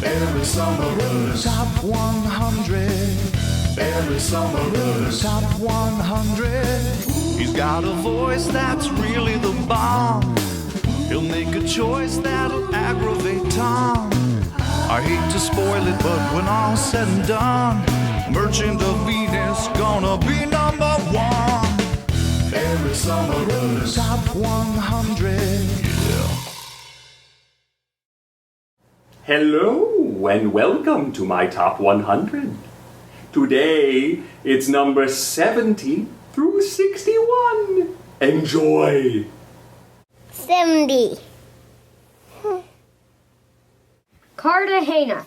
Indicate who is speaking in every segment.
Speaker 1: Every summerers.
Speaker 2: Top 100.
Speaker 1: Every summerers.
Speaker 2: Top 100.
Speaker 3: He's got a voice that's really the bomb. He'll make a choice that'll aggravate Tom. I hate to spoil it, but when all's said and done, Merchant of Venus gonna be number one.
Speaker 1: Every summerers.
Speaker 2: Top 100.
Speaker 4: Hello and welcome to my Top 100. Today it's number 70 through 61. Enjoy!
Speaker 5: 70.
Speaker 6: Cartagena.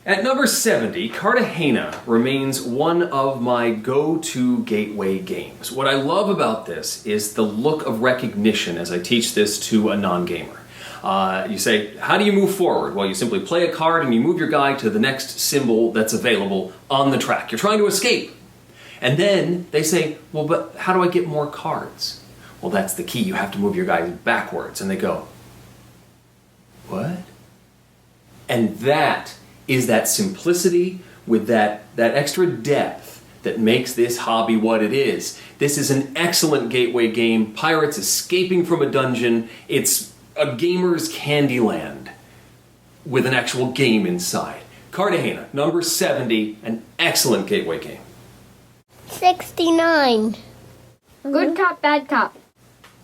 Speaker 7: At number 70, Cartagena remains one of my go-to gateway games. What I love about this is the look of recognition as I teach this to a non-gamer. You say, how do you move forward? Well, you simply play a card and you move your guy to the next symbol that's available on the track. You're trying to escape. And then they say, well, but how do I get more cards? Well, that's the key. You have to move your guys backwards. And they go, what? And that is that simplicity with that extra depth that makes this hobby what it is. This is an excellent gateway game. Pirates escaping from a dungeon. It's a gamer's Candyland with an actual game inside. Cartagena, number 70, an excellent gateway game.
Speaker 5: 69.
Speaker 6: Good cop, bad cop.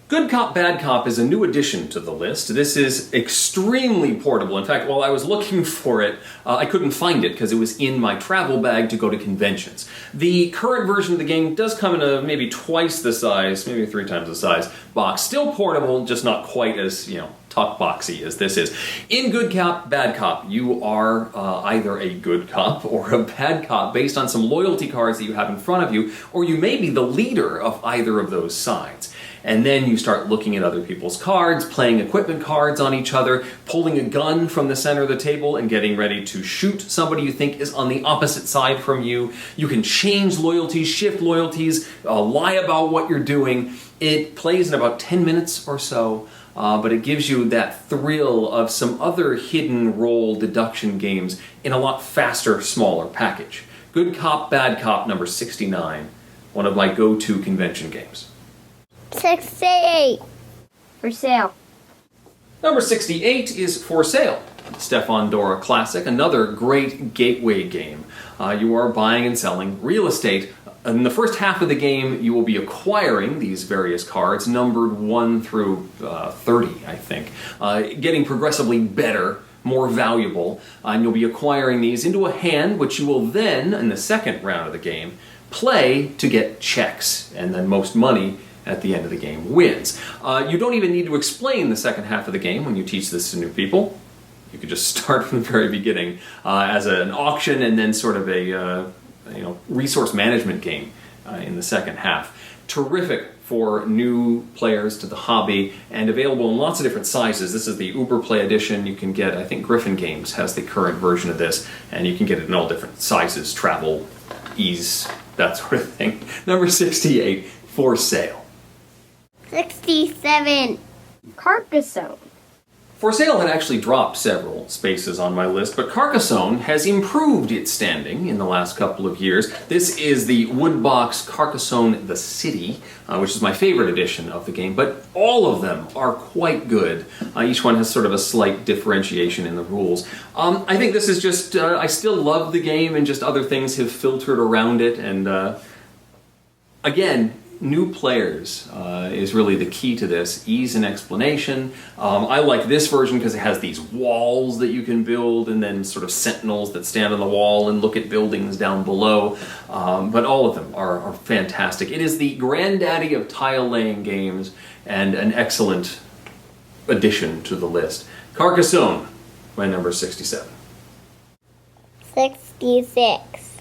Speaker 7: Good Cop, Bad Cop is a new addition to the list. This is extremely portable. In fact, while I was looking for it, I couldn't find it because it was in my travel bag to go to conventions. The current version of the game does come in a maybe twice the size, maybe 3 times the size box. Still portable, just not quite as, talk boxy as this is. In Good Cop, Bad Cop, you are either a good cop or a bad cop based on some loyalty cards that you have in front of you, or you may be the leader of either of those sides. And then you start looking at other people's cards, playing equipment cards on each other, pulling a gun from the center of the table and getting ready to shoot somebody you think is on the opposite side from you. You can change loyalties, shift loyalties, lie about what you're doing. It plays in about 10 minutes or so, but it gives you that thrill of some other hidden role deduction games in a lot faster, smaller package. Good Cop, Bad Cop, number 69, one of my go-to convention games.
Speaker 5: 68.
Speaker 6: For sale.
Speaker 7: Number 68 is For Sale. Stefan Dora Classic, another great gateway game. You are buying and selling real estate. In the first half of the game, you will be acquiring these various cards, numbered 1 through 30, I think, getting progressively better, more valuable, and you'll be acquiring these into a hand, which you will then, in the second round of the game, play to get checks, and then most money at the end of the game wins. You don't even need to explain the second half of the game when you teach this to new people. You could just start from the very beginning as an auction and then sort of a resource management game in the second half. Terrific for new players to the hobby and available in lots of different sizes. This is the Uber Play edition. You can get, I think Griffin Games has the current version of this, and you can get it in all different sizes, travel, ease, that sort of thing. Number 68, For Sale.
Speaker 5: 67.
Speaker 6: Carcassonne.
Speaker 7: For Sale had actually dropped several spaces on my list, but Carcassonne has improved its standing in the last couple of years. This is the Woodbox Carcassonne The City, which is my favorite edition of the game, but all of them are quite good. Each one has sort of a slight differentiation in the rules. I think this is just, I still love the game and just other things have filtered around it, and again, new players is really the key to this. Ease and explanation. I like this version because it has these walls that you can build and then sort of sentinels that stand on the wall and look at buildings down below. But all of them are fantastic. It is the granddaddy of tile-laying games and an excellent addition to the list. Carcassonne, my number 67.
Speaker 5: 66.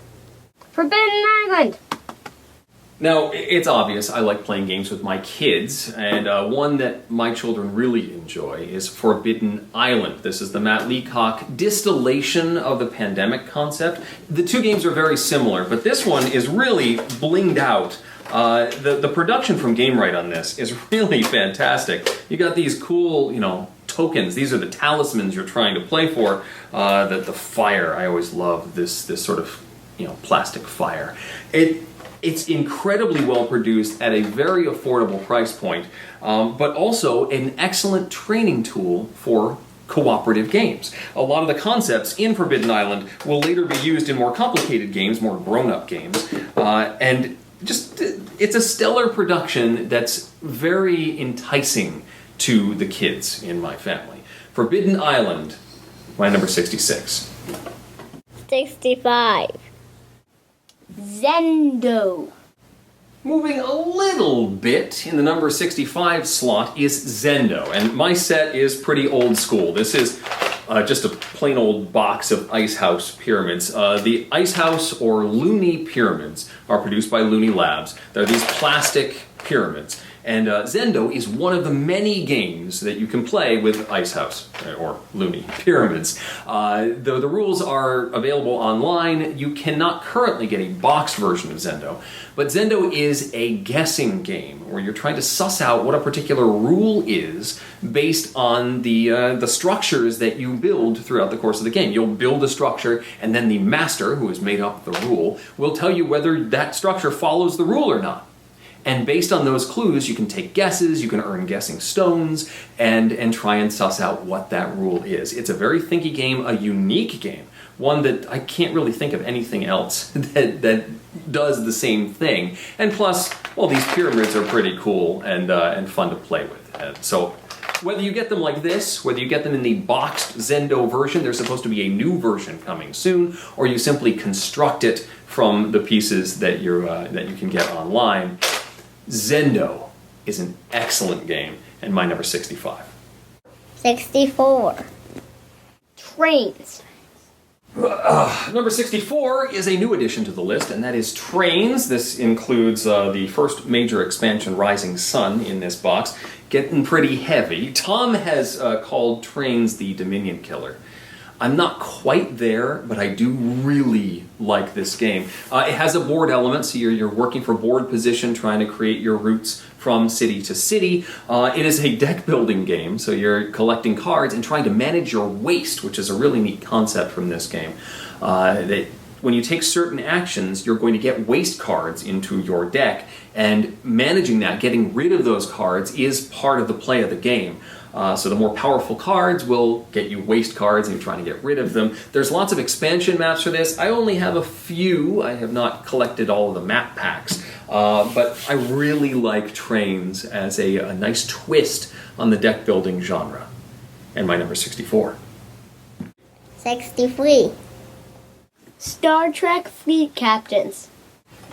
Speaker 6: Forbidden Island.
Speaker 7: Now, it's obvious I like playing games with my kids, and one that my children really enjoy is Forbidden Island. This is the Matt Leacock distillation of the pandemic concept. The two games are very similar, but this one is really blinged out. The production from Gamewright on this is really fantastic. You got these cool, tokens. These are the talismans you're trying to play for. The fire, I always love this sort of plastic fire. It's incredibly well produced at a very affordable price point, but also an excellent training tool for cooperative games. A lot of the concepts in Forbidden Island will later be used in more complicated games, more grown-up games, and just it's a stellar production that's very enticing to the kids in my family. Forbidden Island, my number 66.
Speaker 5: 65.
Speaker 6: Zendo.
Speaker 7: Moving a little bit in the number 65 slot is Zendo, and my set is pretty old school. This is just a plain old box of Ice House pyramids. The Ice House or Looney pyramids are produced by Looney Labs. They're these plastic pyramids. And Zendo is one of the many games that you can play with Ice House, or Looney Pyramids. The rules are available online. You cannot currently get a boxed version of Zendo, but Zendo is a guessing game where you're trying to suss out what a particular rule is based on the structures that you build throughout the course of the game. You'll build a structure, and then the master, who has made up the rule, will tell you whether that structure follows the rule or not. And based on those clues, you can take guesses, you can earn guessing stones, and try and suss out what that rule is. It's a very thinky game, a unique game, one that I can't really think of anything else that does the same thing. And plus, well, these pyramids are pretty cool and fun to play with. So whether you get them like this, whether you get them in the boxed Zendo version, there's supposed to be a new version coming soon, or you simply construct it from the pieces that you can get online. Zendo is an excellent game, and my number 65.
Speaker 5: 64.
Speaker 6: Trains.
Speaker 7: Number 64 is a new addition to the list, and that is Trains. This includes the first major expansion, Rising Sun, in this box. Getting pretty heavy. Tom has called Trains the Dominion Killer. I'm not quite there, but I do really like this game. It has a board element, so you're working for board position, trying to create your routes from city to city. It is a deck building game, so you're collecting cards and trying to manage your waste, which is a really neat concept from this game. When you take certain actions, you're going to get waste cards into your deck, and managing that, getting rid of those cards, is part of the play of the game. So the more powerful cards will get you waste cards, and you're trying to get rid of them. There's lots of expansion maps for this. I only have a few. I have not collected all of the map packs. But I really like Trains as a nice twist on the deck building genre. And my number 64.
Speaker 5: 63.
Speaker 6: Star Trek Fleet Captains.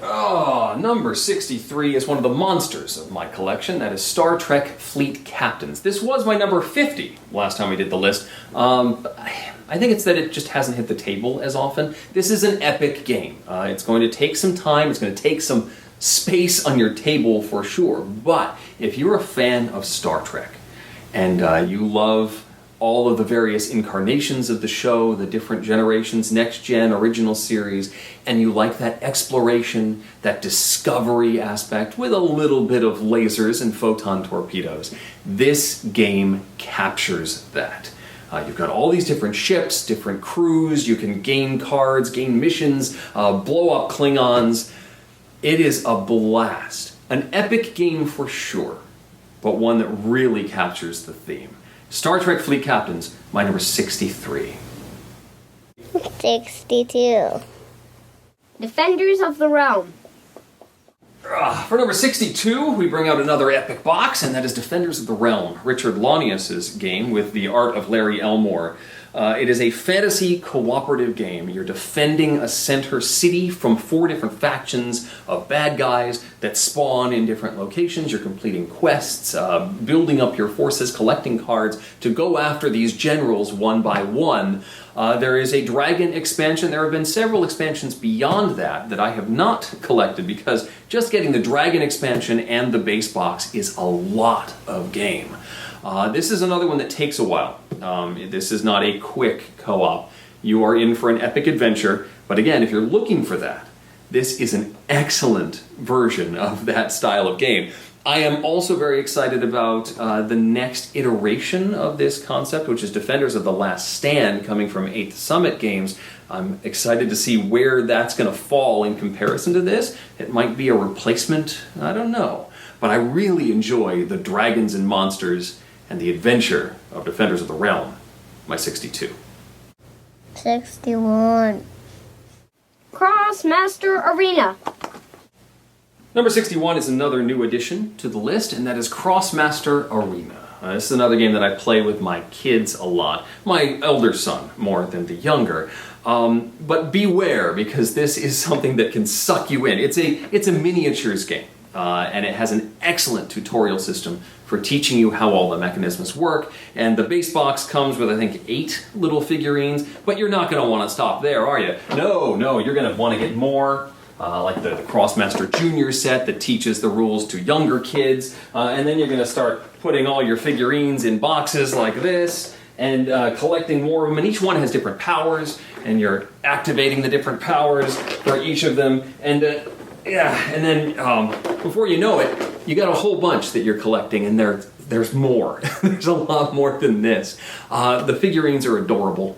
Speaker 7: Number 63 is one of the monsters of my collection. That is Star Trek Fleet Captains. This was my number 50 last time we did the list. I think it's that it just hasn't hit the table as often. This is an epic game. It's going to take some time. It's going to take some space on your table for sure. But if you're a fan of Star Trek and you love all of the various incarnations of the show, the different generations, next gen, original series, and you like that exploration, that discovery aspect with a little bit of lasers and photon torpedoes, this game captures that. You've got all these different ships, different crews, you can gain cards, gain missions, blow up Klingons. It is a blast. An epic game for sure, but one that really captures the theme. Star Trek Fleet Captains, my number 63.
Speaker 5: 62.
Speaker 6: Defenders of the Realm.
Speaker 7: For number 62, we bring out another epic box, and that is Defenders of the Realm, Richard Launius's game with the art of Larry Elmore. It is a fantasy cooperative game. You're defending a center city from 4 different factions of bad guys that spawn in different locations. You're completing quests, building up your forces, collecting cards to go after these generals one by one. There is a dragon expansion. There have been several expansions beyond that I have not collected because just getting the dragon expansion and the base box is a lot of game. This is another one that takes a while. This is not a quick co-op. You are in for an epic adventure, but again, if you're looking for that, this is an excellent version of that style of game. I am also very excited about the next iteration of this concept, which is Defenders of the Last Stand, coming from 8th Summit Games. I'm excited to see where that's going to fall in comparison to this. It might be a replacement, I don't know. But I really enjoy the dragons and monsters and the adventure of Defenders of the Realm, my 62.
Speaker 5: 61.
Speaker 6: Crossmaster Arena.
Speaker 7: Number 61 is another new addition to the list, and that is Crossmaster Arena. This is another game that I play with my kids a lot. My elder son more than the younger. But beware, because this is something that can suck you in. It's a miniatures game, and it has an excellent tutorial system for teaching you how all the mechanisms work. And the base box comes with, I think, 8 little figurines, but you're not going to want to stop there, are you? No, you're going to want to get more. Like the Crossmaster Junior set that teaches the rules to younger kids, and then you're going to start putting all your figurines in boxes like this, and collecting more of them, and each one has different powers, and you're activating the different powers for each of them, and then before you know it, you got a whole bunch that you're collecting, and there's more. There's a lot more than this. The figurines are adorable.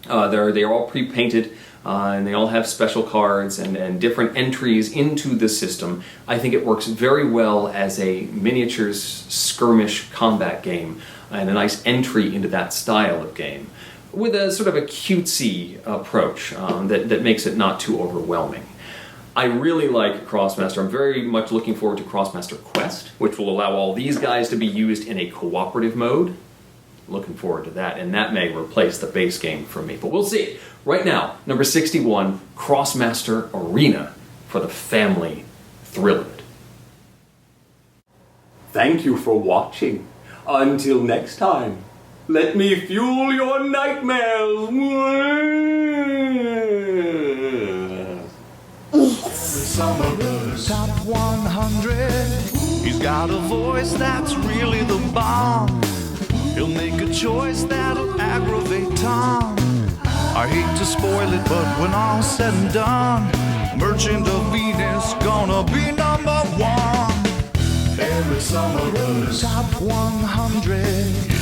Speaker 7: They're all pre-painted. And they all have special cards and different entries into the system. I think it works very well as a miniatures skirmish combat game and a nice entry into that style of game with a sort of a cutesy approach that makes it not too overwhelming. I really like Crossmaster. I'm very much looking forward to Crossmaster Quest, which will allow all these guys to be used in a cooperative mode. Looking forward to that, and that may replace the base game for me, but we'll see. Right now, number 61, Crossmaster Arena for the family thriller.
Speaker 4: Thank you for watching. Until next time, let me fuel your nightmares.
Speaker 1: Summerers.
Speaker 2: Top 100.
Speaker 3: He's got a voice that's really the bomb. He'll make a choice that'll aggravate Tom. I hate to spoil it, but when all's said and done, Merchant of Venus gonna be number 1.
Speaker 1: Eric Summerers.
Speaker 2: Top 100.